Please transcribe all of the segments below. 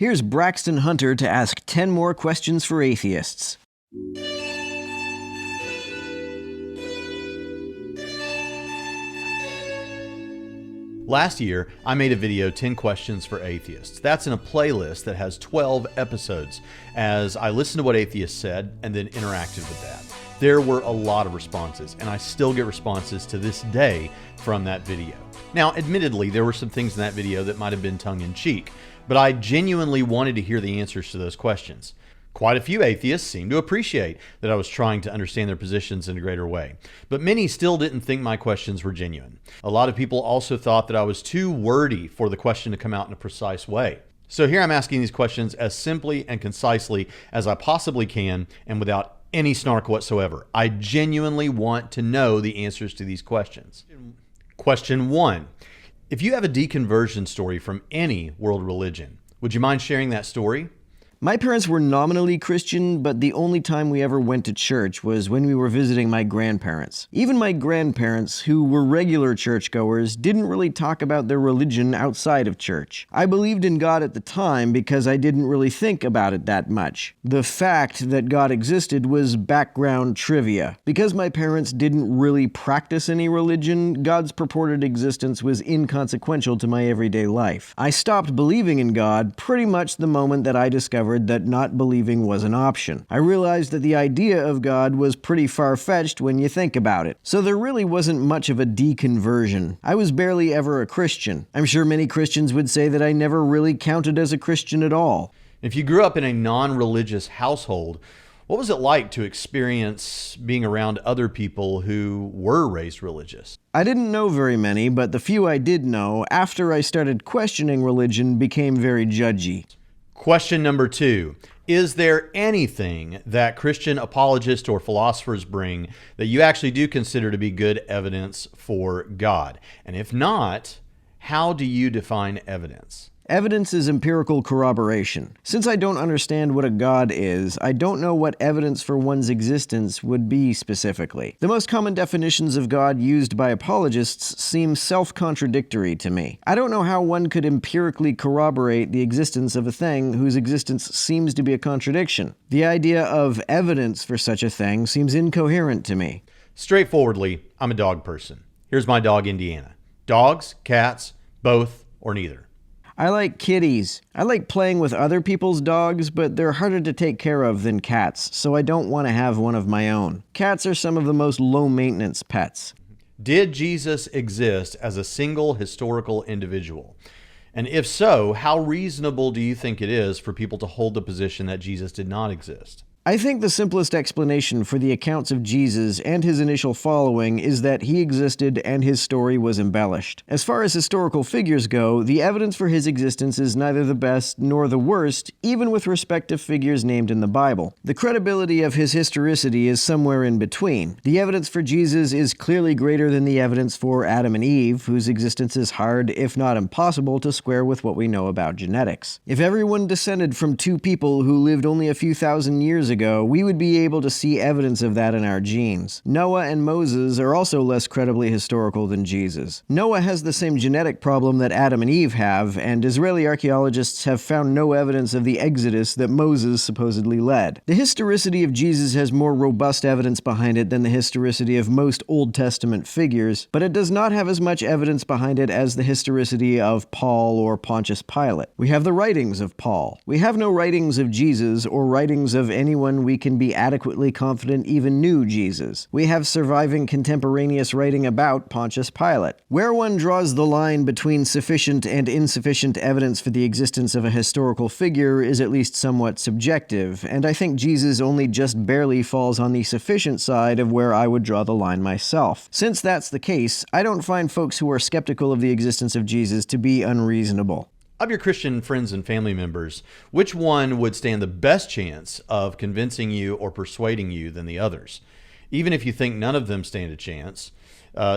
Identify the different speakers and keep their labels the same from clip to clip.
Speaker 1: Here's Braxton Hunter to ask 10 more questions for atheists.
Speaker 2: Last year, I made a video, 10 Questions for Atheists. That's in a playlist that has 12 episodes, as I listened to what atheists said and then interacted with that. There were a lot of responses, and I still get responses to this day from that video. Now, admittedly, there were some things in that video that might have been tongue-in-cheek, but I genuinely wanted to hear the answers to those questions. Quite a few atheists seemed to appreciate that I was trying to understand their positions in a greater way, but many still didn't think my questions were genuine. A lot of people also thought that I was too wordy for the question to come out in a precise way. So here I'm asking these questions as simply and concisely as I possibly can and without any snark whatsoever. I genuinely want to know the answers to these questions. Question 1. If you have a deconversion story from any world religion, would you mind sharing that story?
Speaker 1: My parents were nominally Christian, but the only time we ever went to church was when we were visiting my grandparents. Even my grandparents, who were regular churchgoers, didn't really talk about their religion outside of church. I believed in God at the time because I didn't really think about it that much. The fact that God existed was background trivia. Because my parents didn't really practice any religion, God's purported existence was inconsequential to my everyday life. I stopped believing in God pretty much the moment that I discovered that not believing was an option. I realized that the idea of God was pretty far-fetched when you think about it. So there really wasn't much of a deconversion. I was barely ever a Christian. I'm sure many Christians would say that I never really counted as a Christian at all.
Speaker 2: If you grew up in a non-religious household, what was it like to experience being around other people who were raised religious?
Speaker 1: I didn't know very many, but the few I did know, after I started questioning religion, became very judgy.
Speaker 2: Question number 2. Is there anything that Christian apologists or philosophers bring that you actually do consider to be good evidence for God? And if not, how do you define evidence?
Speaker 1: Evidence is empirical corroboration. Since I don't understand what a God is, I don't know what evidence for one's existence would be specifically. The most common definitions of God used by apologists seem self-contradictory to me. I don't know how one could empirically corroborate the existence of a thing whose existence seems to be a contradiction. The idea of evidence for such a thing seems incoherent to me.
Speaker 2: Straightforwardly, I'm a dog person. Here's my dog, Indiana. Dogs, cats, both, or neither?
Speaker 1: I like kitties. I like playing with other people's dogs, but they're harder to take care of than cats, so I don't want to have one of my own. Cats are some of the most low-maintenance pets.
Speaker 2: Did Jesus exist as a single historical individual? And if so, how reasonable do you think it is for people to hold the position that Jesus did not exist?
Speaker 1: I think the simplest explanation for the accounts of Jesus and his initial following is that he existed and his story was embellished. As far as historical figures go, the evidence for his existence is neither the best nor the worst, even with respect to figures named in the Bible. The credibility of his historicity is somewhere in between. The evidence for Jesus is clearly greater than the evidence for Adam and Eve, whose existence is hard, if not impossible, to square with what we know about genetics. If everyone descended from two people who lived only a few thousand years ago, we would be able to see evidence of that in our genes. Noah and Moses are also less credibly historical than Jesus. Noah has the same genetic problem that Adam and Eve have, and Israeli archaeologists have found no evidence of the exodus that Moses supposedly led. The historicity of Jesus has more robust evidence behind it than the historicity of most Old Testament figures, but it does not have as much evidence behind it as the historicity of Paul or Pontius Pilate. We have the writings of Paul. We have no writings of Jesus or writings of anyone we can be adequately confident even knew Jesus. We have surviving contemporaneous writing about Pontius Pilate. Where one draws the line between sufficient and insufficient evidence for the existence of a historical figure is at least somewhat subjective, and I think Jesus only just barely falls on the sufficient side of where I would draw the line myself. Since that's the case, I don't find folks who are skeptical of the existence of Jesus to be unreasonable.
Speaker 2: Of your Christian friends and family members, which one would stand the best chance of convincing you or persuading you than the others? Even if you think none of them stand a chance,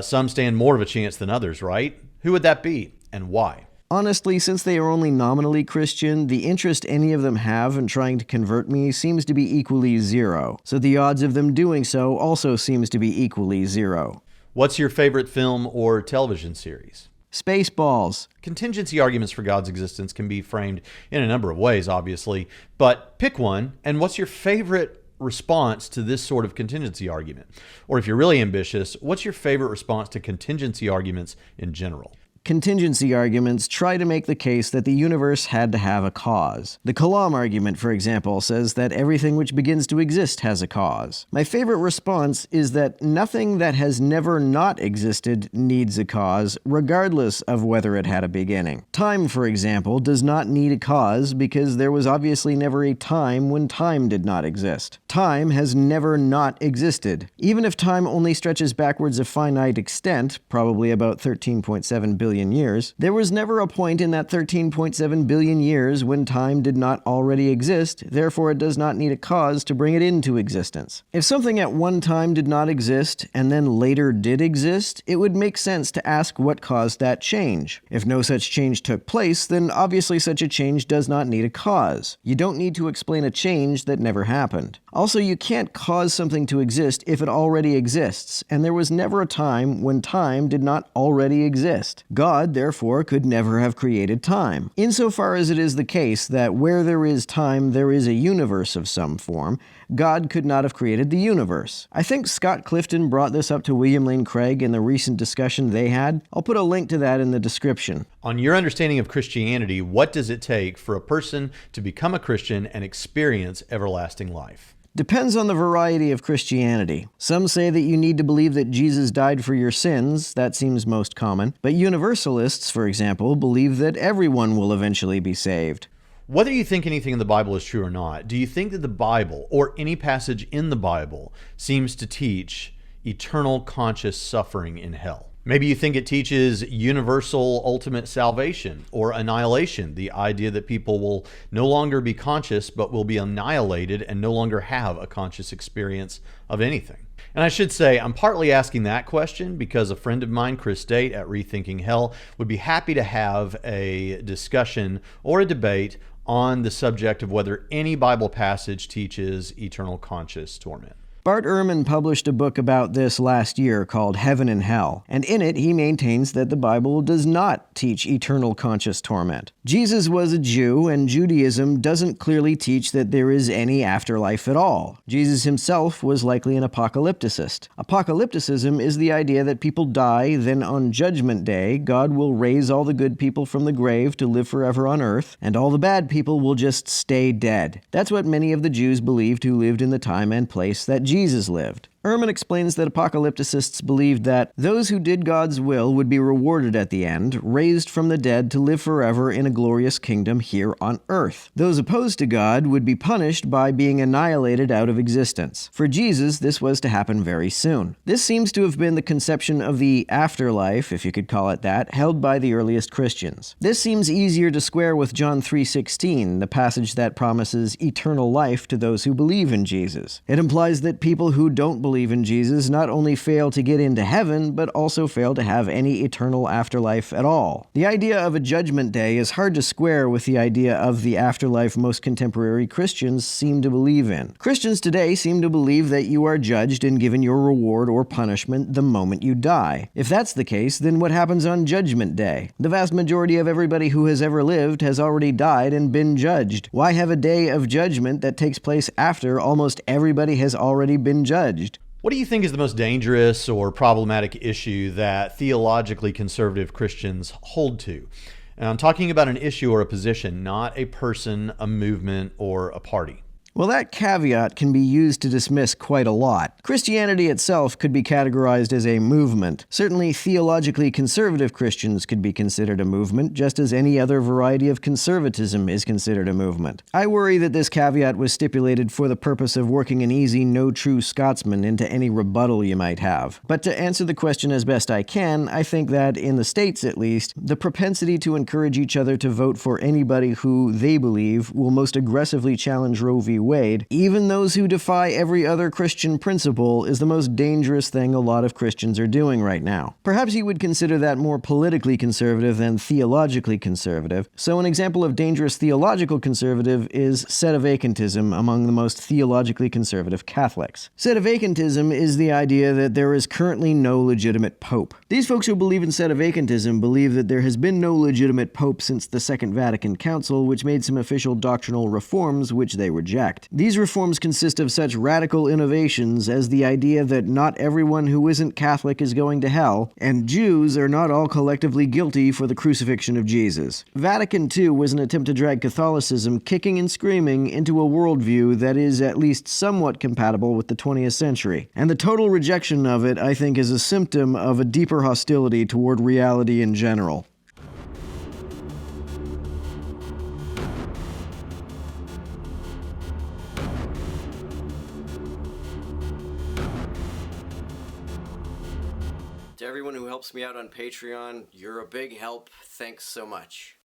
Speaker 2: some stand more of a chance than others, right? Who would that be and why?
Speaker 1: Honestly, since they are only nominally Christian, the interest any of them have in trying to convert me seems to be equally zero. So the odds of them doing so also seems to be equally zero.
Speaker 2: What's your favorite film or television series?
Speaker 1: Spaceballs.
Speaker 2: Contingency arguments for God's existence can be framed in a number of ways, obviously, but pick one, and what's your favorite response to this sort of contingency argument? Or if you're really ambitious, what's your favorite response to contingency arguments in general?
Speaker 1: Contingency arguments try to make the case that the universe had to have a cause. The Kalam argument, for example, says that everything which begins to exist has a cause. My favorite response is that nothing that has never not existed needs a cause, regardless of whether it had a beginning. Time, for example, does not need a cause because there was obviously never a time when time did not exist. Time has never not existed. Even if time only stretches backwards a finite extent, probably about 13.7 billion years, there was never a point in that 13.7 billion years when time did not already exist, therefore it does not need a cause to bring it into existence. If something at one time did not exist and then later did exist, it would make sense to ask what caused that change. If no such change took place, then obviously such a change does not need a cause. You don't need to explain a change that never happened. Also, you can't cause something to exist if it already exists, and there was never a time when time did not already exist. God, therefore, could never have created time. Insofar as it is the case that where there is time, there is a universe of some form, God could not have created the universe. I think Scott Clifton brought this up to William Lane Craig in the recent discussion they had. I'll put a link to that in the description.
Speaker 2: On your understanding of Christianity, what does it take for a person to become a Christian and experience everlasting life?
Speaker 1: Depends on the variety of Christianity. Some say that you need to believe that Jesus died for your sins. That seems most common. But Universalists, for example, believe that everyone will eventually be saved.
Speaker 2: Whether you think anything in the Bible is true or not, do you think that the Bible, or any passage in the Bible, seems to teach eternal conscious suffering in hell? Maybe you think it teaches universal ultimate salvation or annihilation, the idea that people will no longer be conscious but will be annihilated and no longer have a conscious experience of anything. And I should say, I'm partly asking that question because a friend of mine, Chris Date at Rethinking Hell, would be happy to have a discussion or a debate on the subject of whether any Bible passage teaches eternal conscious torment.
Speaker 1: Bart Ehrman published a book about this last year called Heaven and Hell, and in it he maintains that the Bible does not teach eternal conscious torment. Jesus was a Jew, and Judaism doesn't clearly teach that there is any afterlife at all. Jesus himself was likely an apocalypticist. Apocalypticism is the idea that people die, then on Judgment Day, God will raise all the good people from the grave to live forever on earth, and all the bad people will just stay dead. That's what many of the Jews believed who lived in the time and place that Jesus lived. Ehrman explains that apocalypticists believed that those who did God's will would be rewarded at the end, raised from the dead to live forever in a glorious kingdom here on earth. Those opposed to God would be punished by being annihilated out of existence. For Jesus, this was to happen very soon. This seems to have been the conception of the afterlife, if you could call it that, held by the earliest Christians. This seems easier to square with John 3:16, the passage that promises eternal life to those who believe in Jesus. It implies that people who don't believe in Jesus not only fail to get into heaven, but also fail to have any eternal afterlife at all. The idea of a judgment day is hard to square with the idea of the afterlife most contemporary Christians seem to believe in. Christians today seem to believe that you are judged and given your reward or punishment the moment you die. If that's the case, then what happens on Judgment Day? The vast majority of everybody who has ever lived has already died and been judged. Why have a day of judgment that takes place after almost everybody has already been judged?
Speaker 2: What do you think is the most dangerous or problematic issue that theologically conservative Christians hold to? And I'm talking about an issue or a position, not a person, a movement, or a party.
Speaker 1: Well, that caveat can be used to dismiss quite a lot. Christianity itself could be categorized as a movement. Certainly, theologically conservative Christians could be considered a movement, just as any other variety of conservatism is considered a movement. I worry that this caveat was stipulated for the purpose of working an easy, no true Scotsman into any rebuttal you might have. But to answer the question as best I can, I think that, in the States at least, the propensity to encourage each other to vote for anybody who they believe will most aggressively challenge Roe v. Wade, even those who defy every other Christian principle is the most dangerous thing a lot of Christians are doing right now. Perhaps you would consider that more politically conservative than theologically conservative. So an example of dangerous theological conservative is sedevacantism among the most theologically conservative Catholics. Sedevacantism is the idea that there is currently no legitimate pope. These folks who believe in sedevacantism believe that there has been no legitimate pope since the Second Vatican Council, which made some official doctrinal reforms which they reject. These reforms consist of such radical innovations as the idea that not everyone who isn't Catholic is going to hell, and Jews are not all collectively guilty for the crucifixion of Jesus. Vatican II was an attempt to drag Catholicism kicking and screaming into a worldview that is at least somewhat compatible with the 20th century. And the total rejection of it, I think, is a symptom of a deeper hostility toward reality in general.
Speaker 3: To everyone who helps me out on Patreon, you're a big help. Thanks so much.